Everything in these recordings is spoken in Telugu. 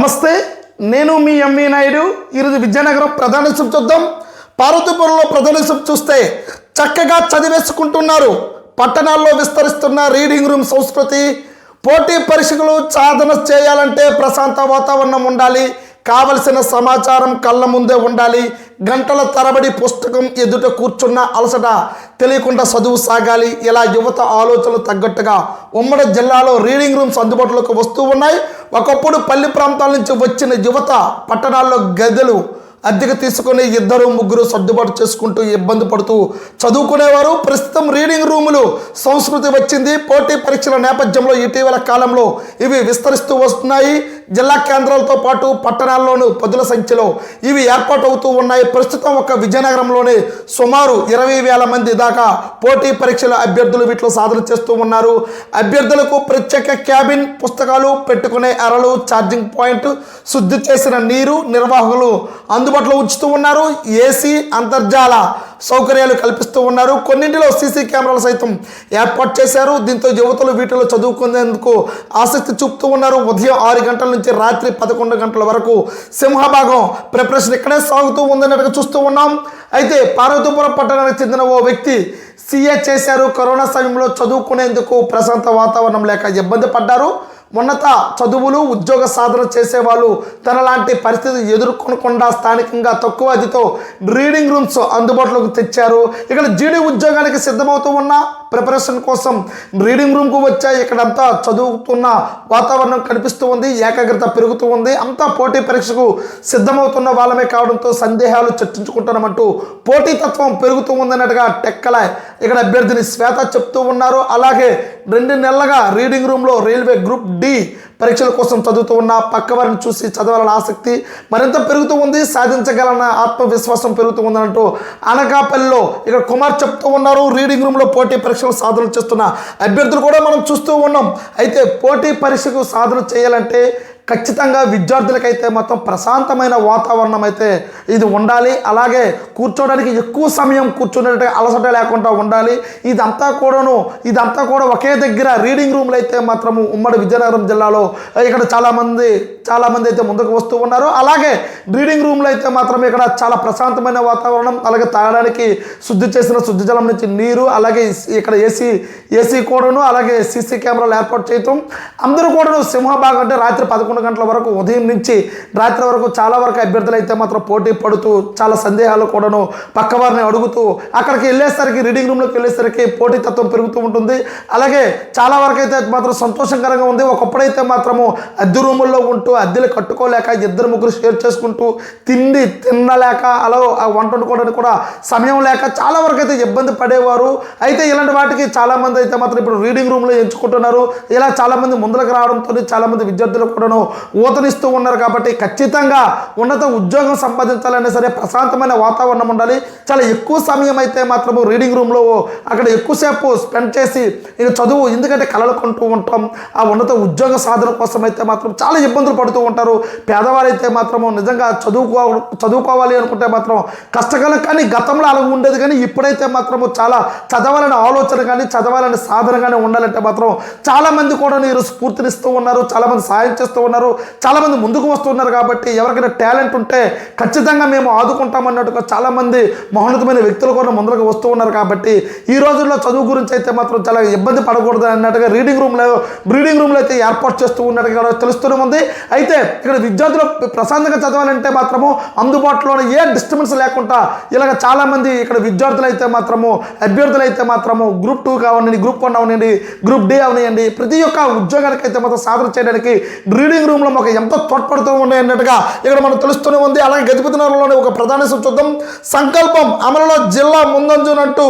నమస్తే, నేను మీ ఎంవి నాయుడు. ఈరోజు విజయనగరం ప్రధాన సభ చూద్దాం. పార్వతీపురంలో ప్రధాన సభ చూస్తే చక్కగా చదివేసుకుంటున్నారు. పట్టణాల్లో విస్తరిస్తున్న రీడింగ్ రూమ్ సంస్కృతి. పోటీ పరీక్షలు సాధన చేయాలంటే ప్రశాంత వాతావరణం ఉండాలి. కావలసిన సమాచారం కళ్ళ ముందే ఉండాలి. గంటల తరబడి పుస్తకం ఎదుట కూర్చున్న అలసట తెలియకుండా చదువు సాగాలి. ఇలా యువత ఆలోచనలు తగ్గట్టుగా ఉమ్మడి జిల్లాలో రీడింగ్ రూమ్స్ అందుబాటులోకి వస్తూ ఉన్నాయి. ఒకప్పుడు పల్లి ప్రాంతాల నుంచి వచ్చిన యువత పట్టణాల్లో గదులు అద్దెకు తీసుకుని ఇద్దరు ముగ్గురు సర్దుబాటు చేసుకుంటూ ఇబ్బంది పడుతూ చదువుకునేవారు. ప్రస్తుతం రీడింగ్ రూములు సంస్కృతి వచ్చింది. పోటీ పరీక్షల నేపథ్యంలో ఇటీవల కాలంలో ఇవి విస్తరిస్తూ వస్తున్నాయి. జిల్లా కేంద్రాలతో పాటు పట్టణాల్లోనూ పదుల సంఖ్యలో ఇవి ఏర్పాటు అవుతూ ఉన్నాయి. ప్రస్తుతం ఒక విజయనగరంలోనే సుమారు 20,000 మంది దాకా పోటీ పరీక్షల అభ్యర్థులు వీటిలో సాధన చేస్తూ ఉన్నారు. అభ్యర్థులకు ప్రత్యేక క్యాబిన్, పుస్తకాలు పెట్టుకునే అరలు, ఛార్జింగ్ పాయింట్, శుద్ధి చేసిన నీరు నిర్వాహకులు అందుబాటులో ఉంచుతూ ఉన్నారు. ఏసీ, అంతర్జాల సౌకర్యాలు కల్పిస్తూ ఉన్నారు. కొన్నింటిలో సీసీ కెమెరాలు సైతం ఏర్పాటు చేశారు. దీంతో యువతులు వీటిలో చదువుకునేందుకు ఆసక్తి చూపుతూ ఉన్నారు. ఉదయం 6 గంటల నుంచి రాత్రి 11 గంటల వరకు సింహభాగం ప్రిపరేషన్ ఇక్కడే సాగుతూ ఉందన్నట్టుగా చూస్తూ ఉన్నాం. అయితే పార్వతీపురం పట్టణానికి చెందిన ఓ వ్యక్తి సీఏ చేశారు. కరోనా సమయంలో చదువుకునేందుకు ప్రశాంత వాతావరణం లేక ఇబ్బంది పడ్డారు. ఉన్నత చదువులు, ఉద్యోగ సాధన చేసేవాళ్ళు తనలాంటి పరిస్థితి ఎదుర్కొనకుండా స్థానికంగా తక్కువ అదితో రీడింగ్ రూమ్స్ అందుబాటులోకి తెచ్చారు. ఇక్కడ జీడీ ఉద్యోగానికి సిద్ధమవుతూ ఉన్న ప్రిపరేషన్ కోసం రీడింగ్ రూమ్కు వచ్చాయి. ఇక్కడంతా చదువుతున్న వాతావరణం కనిపిస్తూ ఉంది. ఏకాగ్రత పెరుగుతూ ఉంది. అంతా పోటీ పరీక్షకు సిద్ధమవుతున్న వాళ్ళమే కావడంతో సందేహాలు చర్చించుకుంటున్నామంటూ పోటీతత్వం పెరుగుతూ ఉందన్నట్టుగా టెక్కల ఇక్కడ అభ్యర్థిని శ్వేత చెప్తూ ఉన్నారు. అలాగే 2 నెలలుగా రీడింగ్ రూమ్లో రైల్వే గ్రూప్ డి పరీక్షల కోసం చదువుతూ ఉన్న పక్కవారిని చూసి చదవాలన్న ఆసక్తి మరింత పెరుగుతూ ఉంది. సాధించగలన్న ఆత్మవిశ్వాసం పెరుగుతూ ఉందంటూ అనకాపల్లిలో ఇక్కడ కుమార్ చెప్తూ ఉన్నారు. రీడింగ్ రూమ్లో పోటీ పరీక్షలు సాధన చేస్తున్న అభ్యర్థులు కూడా మనం చూస్తూ ఉన్నాం. అయితే పోటీ పరీక్షకు సాధన చేయాలంటే ఖచ్చితంగా విద్యార్థులకైతే మొత్తం ప్రశాంతమైన వాతావరణం అయితే ఇది ఉండాలి. అలాగే కూర్చోడానికి ఎక్కువ సమయం కూర్చునేట అలసట లేకుండా ఉండాలి. ఇదంతా కూడా ఒకే దగ్గర రీడింగ్ రూమ్లు అయితే మాత్రము ఉమ్మడి విజయనగరం జిల్లాలో ఇక్కడ చాలామంది అయితే ముందుకు వస్తూ ఉన్నారు. అలాగే రీడింగ్ రూమ్లో అయితే మాత్రం ఇక్కడ చాలా ప్రశాంతమైన వాతావరణం, అలాగే తాగడానికి శుద్ధి చేసిన శుద్ధి జలం నుంచి నీరు, అలాగే ఇక్కడ ఏసీ కూడాను, అలాగే సీసీ కెమెరాలు ఏర్పాటు చేయటం. అందరూ కూడాను సింహభాగం అంటే రాత్రి 11 గంటల వరకు, ఉదయం నుంచి రాత్రి వరకు చాలా వరకు అభ్యర్థులు అయితే మాత్రం పోటీ పడుతూ చాలా సందేహాలు కూడాను పక్క వారిని అడుగుతూ అక్కడికి వెళ్ళేసరికి రీడింగ్ రూమ్లోకి వెళ్ళేసరికి పోటీతత్వం పెరుగుతూ ఉంటుంది. అలాగే చాలా వరకు అయితే మాత్రం సంతోషకరంగా ఉంది. ఒకప్పుడైతే మాత్రము అద్దె రూముల్లో ఉంటూ అద్దెలు కట్టుకోలేక 2-3 షేర్ చేసుకుంటూ తినలేక అలా వంట వండుకోవడానికి కూడా సమయం లేక చాలా వరకు అయితే ఇబ్బంది పడేవారు. అయితే ఇలాంటి వాటికి చాలామంది అయితే మాత్రం ఇప్పుడు రీడింగ్ రూమ్లో ఎంచుకుంటున్నారు. ఇలా చాలామంది ముందుకు రావడంతో చాలామంది విద్యార్థులు కూడాను ఊతనిస్తూ ఉన్నారు. కాబట్టి ఖచ్చితంగా ఉన్నత ఉద్యోగం సంపాదించాలనే సరే ప్రశాంతమైన వాతావరణం ఉండాలి. చాలా ఎక్కువ సమయం అయితే మాత్రము రీడింగ్ రూమ్లో అక్కడ ఎక్కువసేపు స్పెండ్ చేసి ఇక చదువు, ఎందుకంటే కలలు కొంటూ ఉంటాం. ఆ ఉన్నత ఉద్యోగ సాధన కోసం అయితే మాత్రం చాలా ఇబ్బందులు పడుతూ ఉంటారు. పేదవారైతే మాత్రము నిజంగా చదువుకోవాలి అనుకుంటే మాత్రం కష్టకాలం, కానీ గతంలో అలా ఉండేది. కానీ ఇప్పుడైతే మాత్రము చాలా చదవాలనే ఆలోచన కానీ చదవాలనే సాధన కానీ ఉండాలంటే మాత్రం చాలామంది కూడా మీరు స్ఫూర్తినిస్తూ ఉన్నారు. చాలామంది సాయం చేస్తూ ఉన్నారు. చాలామంది ముందుకు వస్తున్నారు. కాబట్టి ఎవరికైనా టాలెంట్ ఉంటే ఖచ్చితంగా మేము ఆదుకుంటామన్నట్టుగా చాలామంది మహోన్నతమైన వ్యక్తులు కూడా ముందుకు వస్తూ ఉన్నారు. కాబట్టి ఈ రోజుల్లో చదువు గురించి అయితే మాత్రం చాలా ఇబ్బంది పడకూడదు అన్నట్టుగా రీడింగ్ రూమ్లో అయితే ఏర్పాటు చేస్తూ ఉన్నట్టుగా తెలుస్తూనే ఉంది. అయితే ఇక్కడ విద్యార్థులు ప్రశాంతంగా చదవాలంటే మాత్రము అందుబాటులోనే ఏ డిస్టర్బెన్స్ లేకుండా ఇలాగ చాలామంది ఇక్కడ విద్యార్థులు అయితే మాత్రము అభ్యర్థులు అయితే మాత్రము గ్రూప్ 2 కావనండి, గ్రూప్ 1 అవనండి, గ్రూప్ డి అవనియండి, ప్రతి ఒక్క ఉద్యోగానికి అయితే మాత్రం సాధన చేయడానికి రీడింగ్ రూమ్లో మాకు ఎంతో తోడ్పడుతూ ఉన్నాయి అన్నట్టుగా ఇక్కడ మనం తెలుస్తూనే ఉంది. అలాగే గజపతినగరంలోని ఒక ప్రధాన చూద్దాం. సంకల్పం అమలులో జిల్లా ముందంజునంటూ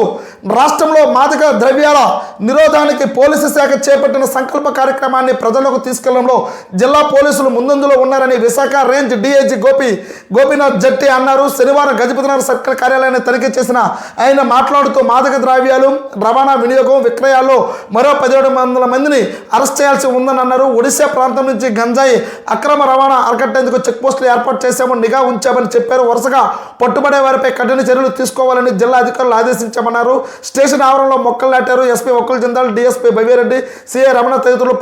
రాష్ట్రంలో మాదక ద్రవ్యాల నిరోధానికి పోలీసు శాఖ చేపట్టిన సంకల్ప కార్యక్రమాన్ని ప్రజలకు తీసుకెళ్లడంలో జిల్లా పోలీసులు ముందంజలో ఉన్నారని విశాఖ రేంజ్ డిఐజీ గోపీనాథ్ జట్టి అన్నారు. శనివారం గజపతినగర్ సర్కిల్ కార్యాలయాన్ని తనిఖీ చేసిన ఆయన మాట్లాడుతూ మాదక ద్రవ్యాలు రవాణా, వినియోగం, విక్రయాల్లో మరో 1700 మందిని అరెస్ట్ చేయాల్సి ఉందని అన్నారు. ఒడిశా ప్రాంతం నుంచి గంజాయి అక్రమ రవాణా అరికట్టేందుకు చెక్ పోస్టులు ఏర్పాటు చేశామని, నిఘా ఉంచామని చెప్పారు. వరుసగా పట్టుబడే వారిపై కఠిన చర్యలు తీసుకోవాలని జిల్లా అధికారులు ఆదేశించామన్నారు. స్టేషన్ ఆవరణలో మొక్కలు నాటారు. ఎస్పీ ఒక్కలు జిందాల్, డిఎస్పీ భవ్యారెడ్డి, సిఐ రమణ తదితరులు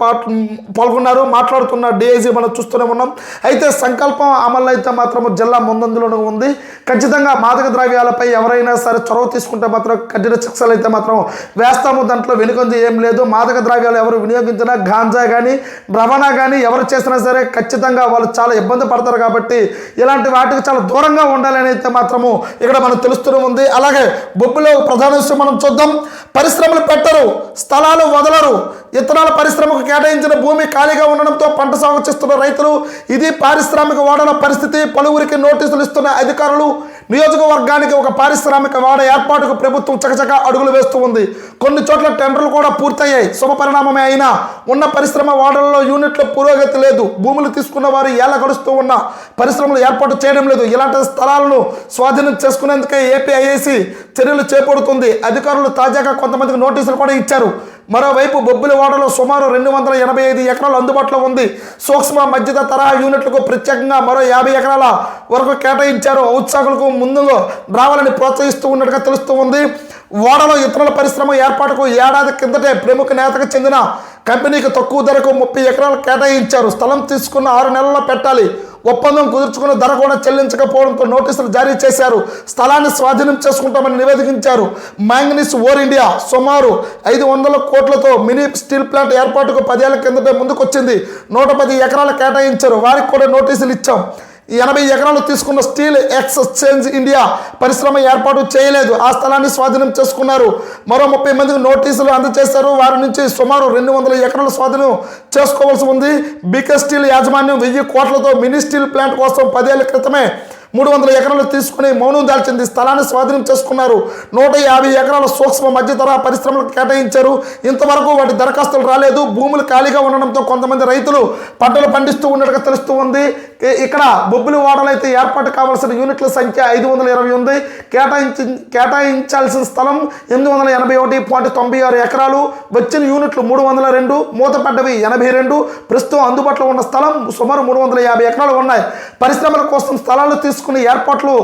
పాల్గొన్నారు. మాట్లాడుతున్న డిఐజీ మనం చూస్తూనే ఉన్నాం. అయితే సంకల్పం అమలు అయితే మాత్రం జిల్లా ముందంజలోనే ఉంది. ఖచ్చితంగా మాదక ద్రవ్యాలపై ఎవరైనా సరే చొరవ తీసుకుంటే మాత్రం కఠిన శిక్షలు అయితే మాత్రం వేస్తాము. దాంట్లో వెనుకొంది ఏం లేదు. మాదక ద్రవ్యాలు ఎవరు వినియోగించినా, గాంజా కానీ రవాణా కానీ ఎవరు చేసినా సరే ఖచ్చితంగా వాళ్ళు చాలా ఇబ్బంది పడతారు. కాబట్టి ఇలాంటి వాటికి చాలా దూరంగా ఉండాలని అయితే మాత్రము ఇక్కడ మనకు తెలుస్తూనే ఉంది. అలాగే బొబ్బులో ప్రధాన విషయం మనం చూద్దాం. పరిశ్రమలు పెట్టరు, స్థలాలు వదలరు. ఇత్తనాల పరిశ్రమకు కేటాయించిన భూమి ఖాళీగా ఉండడంతో పంట సాగు చేస్తున్న రైతులు. ఇది పారిశ్రామిక వాడల పరిస్థితి. పలువురికి నోటీసులు ఇస్తున్న అధికారులు. నియోజకవర్గానికి ఒక పారిశ్రామిక వాడ ఏర్పాటుకు ప్రభుత్వం చకచక అడుగులు వేస్తూ ఉంది. కొన్ని చోట్ల టెండర్లు కూడా పూర్తయ్యాయి. శుభపరిణామమే అయినా ఉన్న పరిశ్రమ వాడలలో యూనిట్ల పురోగతి లేదు. భూములు తీసుకున్న వారు ఏళ్ల గడుస్తూ ఉన్న పరిశ్రమలు ఏర్పాటు చేయడం లేదు. ఇలాంటి స్థలాలను స్వాధీనం చేసుకునేందుకే ఏపీఐఏసీ చర్యలు చేపడుతుంది. అధికారులు తాజాగా కొంతమందికి నోటీసులు కూడా ఇచ్చారు. మరోవైపు బొబ్బిలి వాడలో సుమారు 285 ఎకరాలు అందుబాటులో ఉంది. సూక్ష్మ మధ్యత తరహా యూనిట్లకు ప్రత్యేకంగా మరో 50 ఎకరాల వరకు కేటాయించారు. ఔత్సాహకులకు ముందుగా రావాలని ప్రోత్సహిస్తూ ఉన్నట్టుగా తెలుస్తూ ఉంది. వాడలో ఇతరుల పరిశ్రమ ఏర్పాటుకు ఏడాది కిందటే ప్రముఖ నేతకు చెందిన కంపెనీకి తక్కువ ధరకు 30 ఎకరాలు కేటాయించారు. స్థలం తీసుకున్న 6 నెలల్లో పెట్టాలి. ఒప్పందం కుదుర్చుకున్న ధర కూడా చెల్లించకపోవడంతో నోటీసులు జారీ చేశారు. స్థలాన్ని స్వాధీనం చేసుకుంటామని నివేదించారు. మ్యాంగనీస్ ఓర్ ఇండియా సుమారు 500 కోట్లతో మినీ స్టీల్ ప్లాంట్ ఏర్పాటుకు 10 ఏళ్ల కిందటే ముందుకొచ్చింది. 110 ఎకరాలు కేటాయించారు. వారికి కూడా నోటీసులు ఇచ్చాం. 80 ఎకరాలు తీసుకున్న స్టీల్ ఎక్స్చేంజ్ ఇండియా పరిశ్రమ ఏర్పాటు చేయలేదు. ఆ స్థలాన్ని స్వాధీనం చేసుకున్నారు. మరో 30 మందికి నోటీసులు అందజేశారు. వారి నుంచి సుమారు 200 ఎకరాలు స్వాధీనం చేసుకోవాల్సి ఉంది. బీకే స్టీల్ యాజమాన్యం 1000 కోట్లతో మినీ స్టీల్ ప్లాంట్ కోసం 10 ఏళ్ల క్రితమే 300 ఎకరాలు తీసుకుని మౌనం దాల్చింది. స్థలాన్ని స్వాధీనం చేసుకున్నారు. 150 ఎకరాల సూక్ష్మ మధ్య తరహా పరిశ్రమలకు కేటాయించారు. ఇంతవరకు వాటి దరఖాస్తులు రాలేదు. భూములు ఖాళీగా ఉండడంతో కొంతమంది రైతులు పంటలు పండిస్తూ ఉన్నట్టుగా తెలుస్తూ ఉంది. ఇక్కడ బొబ్బిలి వాడలో అయితే ఏర్పాటు కావాల్సిన యూనిట్ల సంఖ్య 520 ఉంది. కేటాయించాల్సిన స్థలం 881.96 ఎకరాలు. వచ్చిన యూనిట్లు 302, మూతపడ్డవి 82. ప్రస్తుతం అందుబాటులో ఉన్న స్థలం సుమారు 350 ఎకరాలు ఉన్నాయి. పరిశ్రమల కోసం స్థలాలు తీసుకుని ఏర్పాట్లు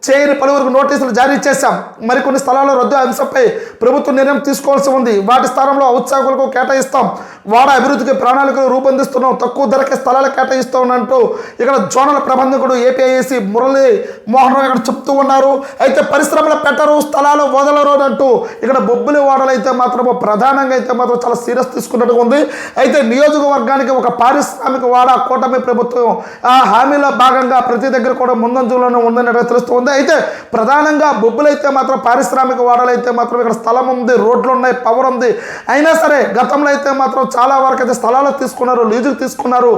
చేయని పలువురికి నోటీసులు జారీ చేశాం. మరికొన్ని స్థలాల రద్దు అంశంపై ప్రభుత్వం నిర్ణయం తీసుకోవాల్సి ఉంది. వాటి స్థానంలో ఔత్సాహకులకు కేటాయిస్తాం. వాడ అభివృద్ధికి ప్రణాళికలు రూపొందిస్తున్నాం. తక్కువ ధరకే స్థలాలు కేటాయిస్తామన్నట్టు ఇక్కడ జోనల్ ప్రబంధకుడు ఏపీఐఏసీ మురళీ మోహన్ రావు ఇక్కడ చెప్తూ ఉన్నారు. అయితే పరిశ్రమలు పెట్టరు, స్థలాలు వదలరు అంటూ ఇక్కడ బొబ్బిలి వాడలు అయితే మాత్రం ప్రధానంగా అయితే మాత్రం చాలా సీరియస్ తీసుకున్నట్టుగా ఉంది. అయితే నియోజకవర్గానికి ఒక పారిశ్రామిక వాడ కూటమి ప్రభుత్వం ఆ హామీలో భాగంగా ప్రతి దగ్గర కూడా ముందంజలోనే ఉందన్నట్టుగా తెలుస్తుంది. అయితే ప్రధానంగా బొబ్బులు అయితే మాత్రం పారిశ్రామిక వాడలు అయితే మాత్రం ఇక్కడ స్థలం ఉంది, రోడ్లు ఉన్నాయి, పవర్ ఉంది. అయినా సరే గతంలో అయితే మాత్రం చాలా వరకు అయితే స్థలాలు తీసుకున్నారు, లీజులు తీసుకున్నారు,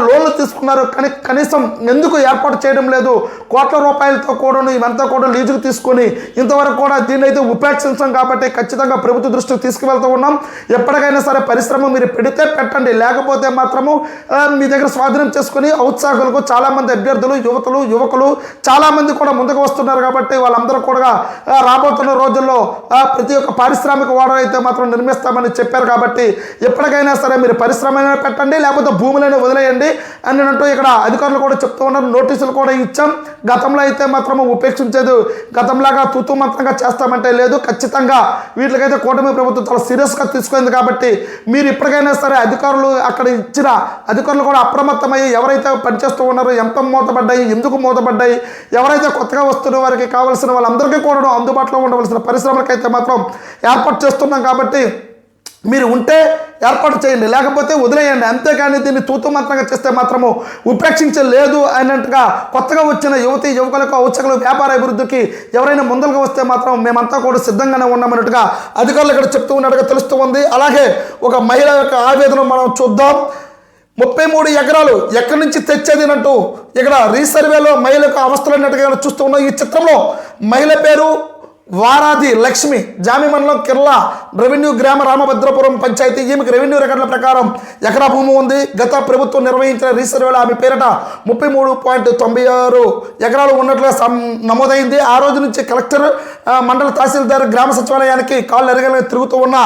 లోన్లు తీసుకున్నారు. కానీ కనీసం ఎందుకు ఏర్పాటు చేయడం లేదు? కోట్ల రూపాయలతో కూడా ఇవంతా కూడా లీజుకు తీసుకొని ఇంతవరకు కూడా దీన్ని అయితే ఉపేక్షించాం. కాబట్టి ఖచ్చితంగా ప్రభుత్వ దృష్టికి తీసుకువెళ్తూ ఉన్నాం. ఎప్పటికైనా సరే పరిశ్రమ మీరు పెడితే పెట్టండి, లేకపోతే మాత్రము మీ దగ్గర స్వాధీనం చేసుకుని ఔత్సాహకులకు చాలామంది అభ్యర్థులు, యువకులు చాలామంది కూడా ముందుకు వస్తున్నారు. కాబట్టి వాళ్ళందరూ కూడా రాబోతున్న రోజుల్లో ప్రతి ఒక్క పారిశ్రామిక వాడ అయితే మాత్రం నిర్మిస్తామని చెప్పారు. కాబట్టి ఎప్పటికైనా సరే మీరు పరిశ్రమనే పెట్టండి, లేకపోతే భూములైనా వదిలేయండి అని అంటూ ఇక్కడ అధికారులు కూడా చెప్తూ ఉన్నారు. నోటీసులు కూడా ఇచ్చాం. గతంలో అయితే మాత్రం ఉపేక్షించేది, గతంలాగా తూతూ మంత్రంగా చేస్తామంటే లేదు. ఖచ్చితంగా వీటికైతే కూటమి ప్రభుత్వం చాలా సీరియస్గా తీసుకుంది. కాబట్టి మీరు ఇప్పటికైనా సరే అధికారులు అక్కడ ఇచ్చిన అధికారులు కూడా అప్రమత్తమయ్యి ఎవరైతే పనిచేస్తూ ఉన్నారో, ఎంత మూతపడ్డాయి, ఎందుకు మూతపడ్డాయి, ఎవరైతే కొత్తగా వస్తున్న వారికి కావాల్సిన వాళ్ళందరికీ కూడా అందుబాటులో ఉండవలసిన పరిశ్రమలకైతే మాత్రం ఏర్పాటు చేస్తున్నాం. కాబట్టి మీరు ఉంటే ఏర్పాటు చేయండి, లేకపోతే వదిలేయండి. అంతేకాని దీన్ని తూతూ మంత్రంగా చేస్తే మాత్రము ఉపేక్షించలేదు అన్నట్టుగా కొత్తగా వచ్చిన యువకులకు, ఔత్సాహకులకు, వ్యాపార అభివృద్ధికి ఎవరైనా ముందలుగా వస్తే మాత్రం మేమంతా కూడా సిద్ధంగానే ఉన్నామన్నట్టుగా అధికారులు ఇక్కడ చెప్తూ ఉన్నట్టుగా తెలుస్తూ ఉంది. అలాగే ఒక మహిళ యొక్క ఆవేదన మనం చూద్దాం. 33 ఎకరాలు ఎక్కడి నుంచి తెచ్చేదినట్టు ఇక్కడ రీసర్వేలో మహిళకు అవస్థలు అన్నట్టుగా చూస్తూ ఉన్నాం. ఈ చిత్రంలో మహిళ పేరు వారాది లక్ష్మి, జామి మండలం కిర్లా రెవెన్యూ గ్రామ రామభద్రపురం పంచాయతీ. ఈమెకు రెవెన్యూ రికార్డుల ప్రకారం ఎకరా భూమి ఉంది. గత ప్రభుత్వం నిర్వహించిన రీసర్వేలో ఆమె పేరిట 33.96 ఎకరాలు ఉన్నట్లుగా నమోదైంది. ఆ రోజు నుంచి కలెక్టర్, మండల తహసీల్దార్, గ్రామ సచివాలయానికి కాళ్ళు ఎరగలని తిరుగుతూ ఉన్న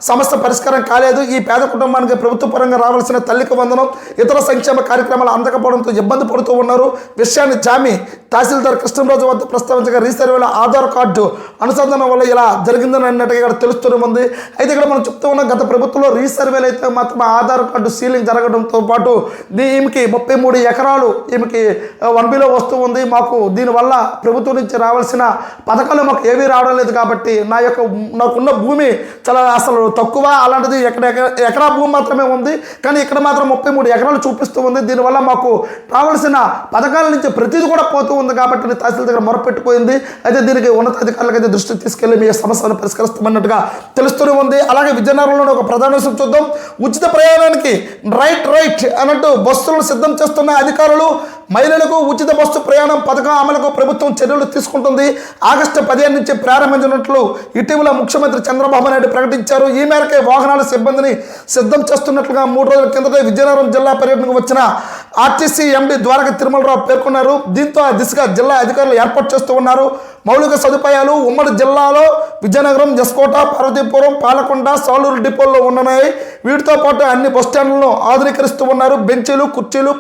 సమస్య పరిష్కారం కాలేదు. ఈ పేద కుటుంబానికి ప్రభుత్వ పరంగా రావాల్సిన తల్లికి వందనం, ఇతర సంక్షేమ కార్యక్రమాలు అందకపోవడంతో ఇబ్బంది పడుతూ ఉన్నారు. విషయాన్ని జామి తహసీల్దార్ కృష్ణరాజు వద్ద ప్రస్తావించగా రీసర్వేలో ఆధార్ కార్డు అనుసంధానం వల్ల ఇలా జరిగిందని అన్నట్టుగా ఇక్కడ తెలుస్తూనే ఉంది. అయితే ఇక్కడ మనం చెప్తూ ఉన్నాం, గత ప్రభుత్వంలో రీసర్వేలు అయితే మాత్రం ఆధార్ కార్డు సీలింగ్ జరగడంతో పాటు ఈమెకి 33 ఎకరాలు ఈమెకి 1Bలో వస్తూ ఉంది. మాకు దీనివల్ల ప్రభుత్వం నుంచి రావాల్సిన పథకాలు మాకు ఏమీ రావడం లేదు కాబట్టి నాకున్న భూమి చాలా అసలు తక్కువ, అలాంటిది ఎకరా భూమి మాత్రమే ఉంది, కానీ ఇక్కడ మాత్రం 33 ఎకరాలు చూపిస్తూ ఉంది. దీనివల్ల మాకు రావాల్సిన పథకాల నుంచి ప్రతిదీ కూడా పోతూ ఉంది కాబట్టి తహసీల్ దగ్గర మొరపెట్టుకుపోయింది. అయితే దీనికి ఉన్నతాధికారులకు అయితే దృష్టికి తీసుకెళ్లి మీ సమస్యను పరిష్కరిస్తామన్నట్టుగా తెలుస్తూనే ఉంది. అలాగే విజయనగరంలో ఒక ప్రధాన విషయం చూద్దాం. ఉచిత ప్రయాణానికి రైట్ అన్నట్టు బస్సులను సిద్ధం చేస్తున్న అధికారులు. మహిళలకు ఉచిత బస్సు ప్రయాణం పథకం అమలుకు ప్రభుత్వం చర్యలు తీసుకుంటుంది. ఆగస్టు 15 నుంచి ప్రారంభించినట్లు ఇటీవల ముఖ్యమంత్రి చంద్రబాబు నాయుడు ప్రకటించారు. ఈ మేరకే వాహనాల సిబ్బందిని సిద్ధం చేస్తున్నట్లుగా 3 రోజుల కిందట విజయనగరం జిల్లా పర్యటనకు వచ్చిన ఆర్టీసీ ఎండీ ద్వారక తిరుమలరావు పేర్కొన్నారు. దీంతో ఆ దిశగా జిల్లా అధికారులు ఏర్పాటు చేస్తూ ఉన్నారు. మౌలిక సదుపాయాలు ఉమ్మడి జిల్లాలో విజయనగరం, జస్కోట, పార్వతీపురం, పాలకొండ, సాలూరు డిపోల్లో ఉన్నాయి. వీటితో పాటు అన్ని బస్టాండ్లను ఆధునీకరిస్తూ ఉన్నారు. బెంచీలు, కుర్చీలు,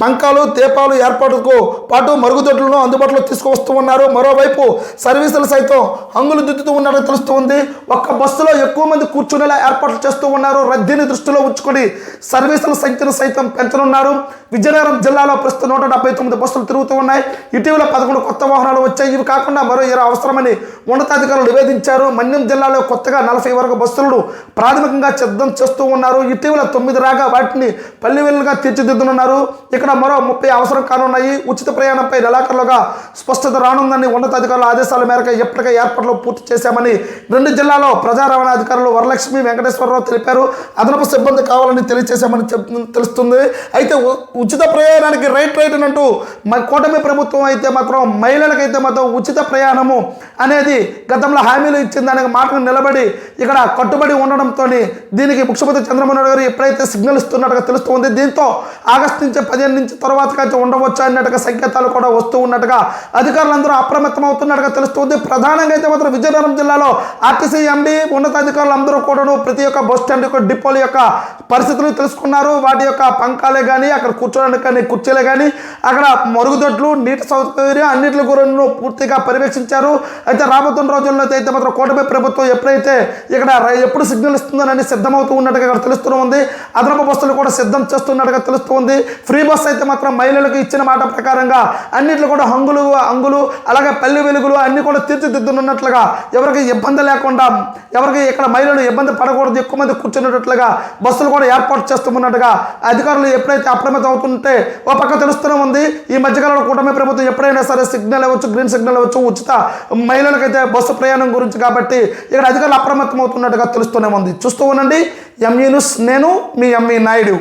పంకాలు, దీపాలు ఏర్పాటుకు పాటు మరుగుదొడ్లను అందుబాటులో తీసుకువస్తూ ఉన్నారు. మరోవైపు సర్వీసులు సైతం హంగులు దిద్దుతూ ఉన్నట్టు తెలుస్తూ ఉంది. ఒక్క బస్సులో ఎక్కువ మంది కూర్చునేలా ఏర్పాట్లు చేస్తూ ఉన్నారు. రద్దీని దృష్టిలో ఉంచుకొని సర్వీసుల సంఖ్యను సైతం పెంచనున్నారు. విజయనగరం జిల్లాలో ప్రస్తుతం 179 బస్సులు తిరుగుతూ ఉన్నాయి. ఇటీవల 11 కొత్త వాహనాలు వచ్చాయి. ఇవి కాకుండా మరో 20 అవసరమని ఉన్నతాధికారులు నివేదించారు. మన్యం జిల్లాలో కొత్తగా 40 వరకు బస్సులను ప్రాథమికంగా సిద్ధం చేస్తూ ఉన్నారు. ఇటీవల 9 రాగా వాటిని పల్లెవేలుగా తీర్చిదిద్దనున్నారు. ఇక్కడ మరో 30 అవసరం కానున్నాయి. ఉచిత ప్రయాణంపై నెలాఖరులుగా స్పష్టత రానుందని ఉన్నతాధికారుల ఆదేశాల మేరకు ఎప్పటికే ఏర్పాట్లు పూర్తి చేశామని 2 జిల్లాలో ప్రజా రవాణా అధికారులు వరలక్ష్మి, వెంకటేశ్వరరావు తెలిపారు. అదనపు సిబ్బంది కావాలని తెలియజేశామని తెలుస్తుంది. అయితే ఉచిత ప్రయాణానికి రైట్ అంటూ కూటమి ప్రభుత్వం అయితే మాత్రం మహిళలకైతే మాత్రం ఉచిత ప్రయాణము అనేది గతంలో హామీలు ఇచ్చింది అనే మాటకు నిలబడి ఇక్కడ కట్టుబడి ఉండడంతో దీనికి ముఖ్యమంత్రి చంద్రబాబు నాయుడు గారు ఎప్పుడైతే సిగ్నల్ ఇస్తున్నట్టుగా తెలుస్తుంది. దీంతో ఆగస్టు నుంచి 15 నుంచి తర్వాత ఉండవచ్చు అన్నట్టుగా సంకేతాలు కూడా వస్తూ ఉన్నట్టుగా అధికారులందరూ అప్రమత్తం అవుతున్నట్టుగా తెలుస్తుంది. ప్రధానంగా అయితే మాత్రం విజయనగరం జిల్లాలో ఆర్టీసీ ఎండీ ఉన్నతాధికారులు అందరూ కూడాను ప్రతి ఒక్క బస్ స్టాండ్ యొక్క డిపోల యొక్క పరిస్థితులు తెలుసుకున్నారు. వాటి యొక్క పంకాలే కానీ, అక్కడ కూర్చోడానికి కానీ కుర్చీలే కానీ, అక్కడ మరుగుదొడ్లు, నీటి సౌకర్యం అన్నింటి గురించి పూర్తిగా పర్యవేక్షించారు. అయితే రాబోతున్న రోజుల్లో అయితే మాత్రం కూటమి ప్రభుత్వం ఎప్పుడైతే ఇక్కడ ఎప్పుడు సిగ్నల్ ఇస్తుందని సిద్ధమవుతూ ఉన్నట్టుగా ఇక్కడ తెలుస్తూ ఉంది. అదనపు బస్సులు కూడా సిద్ధం చేస్తున్నట్టుగా తెలుస్తూ ఉంది. ఫ్రీ బస్ అయితే మాత్రం మహిళలకు ఇచ్చిన మాట ప్రకారంగా అన్నింటిలో కూడా అంగులు అలాగే పల్లె వెలుగులు అన్ని కూడా తీర్చిదిద్దున్నట్లుగా ఎవరికి ఇబ్బంది లేకుండా, ఎవరికి ఇక్కడ మహిళలు ఇబ్బంది పడకూడదు, ఎక్కువ మంది కూర్చునేటట్లుగా బస్సులు కూడా ఏర్పాటు చేస్తున్నట్టుగా అధికారులు ఎప్పుడైతే అప్రమత్తం అవుతుంటే ఓ పక్క తెలుస్తూనే ఉంది. ఈ మధ్యకాలంలో కూటమి ప్రభుత్వం ఎప్పుడైనా సరే సిగ్నల్ ఇవ్వచ్చు, గ్రీన్ సిగ్నల్ ఇవ్వచ్చు ఉచిత మహిళలకైతే బస్సు ప్రయాణం గురించి కాబట్టి ఇక్కడ అధికారులు అప్రమత్తం అవుతున్నట్టుగా తెలుస్తూనే ఉంది. చూస్తూ ఉండండి ఎంఈ న్యూస్. నేను మీ ఎంఈ నాయుడు.